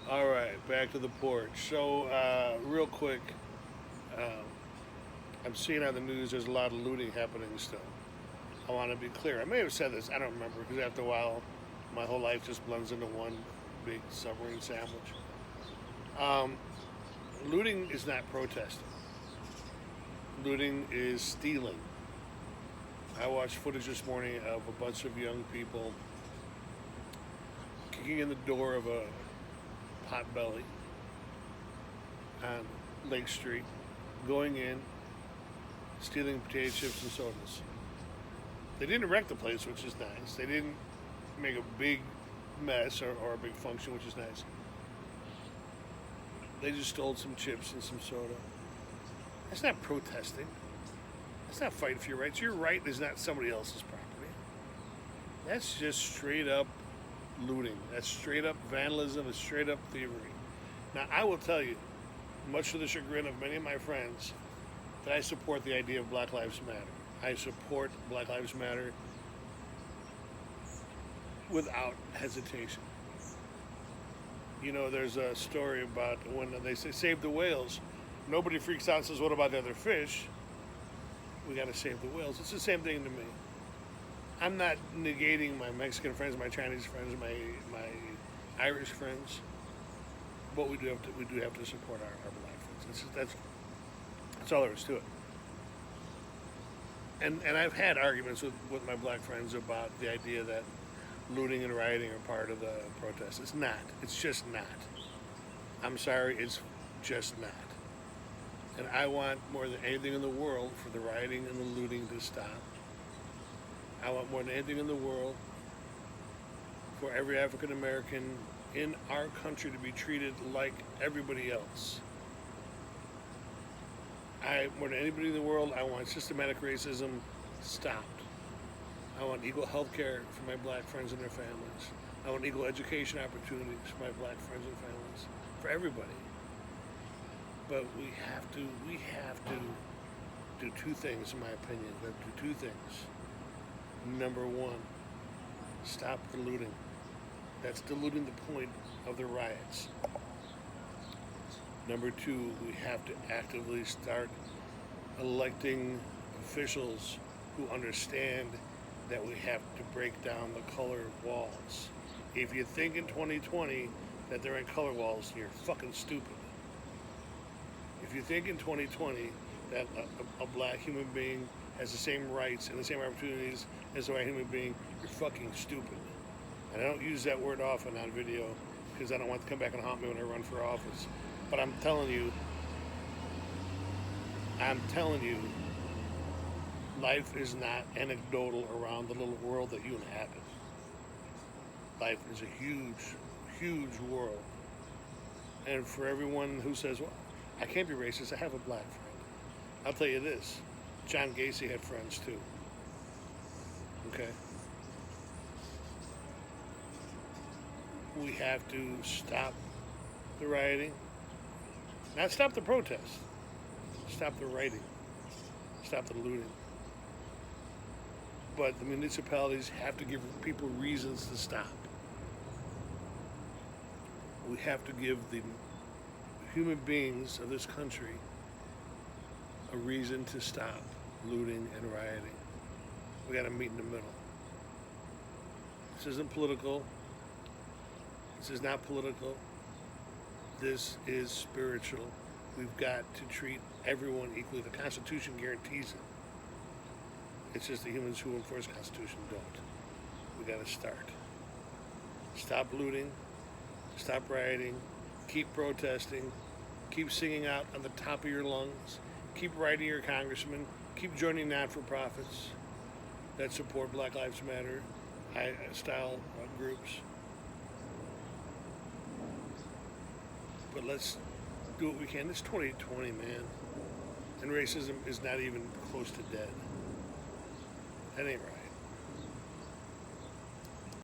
All right, back to the porch. So, real quick, um, I'm seeing on the news there's a lot of looting happening still. I want to be clear. I may have said this, I don't remember, because after a while, my whole life just blends into one big submarine sandwich. Um, Looting is not protesting, looting is stealing. I watched footage this morning of a bunch of young people kicking in the door of a potbelly on Lake Street, going in, stealing potato chips and sodas. They didn't wreck the place, which is nice. They didn't make a big mess or a big function, which is nice. They just stole some chips and some soda. That's not protesting. That's not fighting for your rights. Your right is not somebody else's property. That's just straight up looting. That's straight up vandalism. It's straight up thievery. Now, I will tell you, much to the chagrin of many of my friends, that I support the idea of Black Lives Matter. I support Black Lives Matter without hesitation. You know, there's a story about when they say save the whales. Nobody freaks out and says, what about the other fish? We got to save the whales. It's the same thing to me. I'm not negating my Mexican friends, my Chinese friends, my Irish friends, but we do have to support our black friends. That's all there is to it. And I've had arguments with my black friends about the idea that looting and rioting are part of the protest. It's not. It's just not. I'm sorry, it's just not. And I want more than anything in the world for the rioting and the looting to stop. I want more than anything in the world for every African American in our country to be treated like everybody else. More than anybody in the world, I want systematic racism stopped. I want equal health care for my black friends and their families. I want equal education opportunities for my black friends and families, for everybody. But we have to do two things, in my opinion. We have to do two things. Number one, stop the looting. That's diluting the point of the riots. Number two, we have to actively start electing officials who understand that we have to break down the color walls. If you think in 2020 that there ain't color walls, you're fucking stupid. If you think in 2020 that a black human being has the same rights and the same opportunities as a white human being, you're fucking stupid. And I don't use that word often on video because I don't want to come back and haunt me when I run for office. But I'm telling you, life is not anecdotal around the little world that you inhabit. Life is a huge, huge world. And for everyone who says, well, I can't be racist, I have a black friend. I'll tell you this, John Gacy had friends too. Okay? We have to stop the rioting. Not stop the protest. Stop the rioting. Stop the looting. But the municipalities have to give people reasons to stop. We have to give the human beings of this country a reason to stop looting and rioting. We got to meet in the middle. This isn't political. This is not political. This is spiritual. We've got to treat everyone equally. The Constitution guarantees it. It's just the humans who enforce the Constitution don't. We got to start. Stop looting. Stop rioting. Keep protesting. Keep singing out on the top of your lungs. Keep writing your congressman. Keep joining not-for-profits that support Black Lives Matter style groups. But let's do what we can. It's 2020, man. And racism is not even close to dead. That ain't right.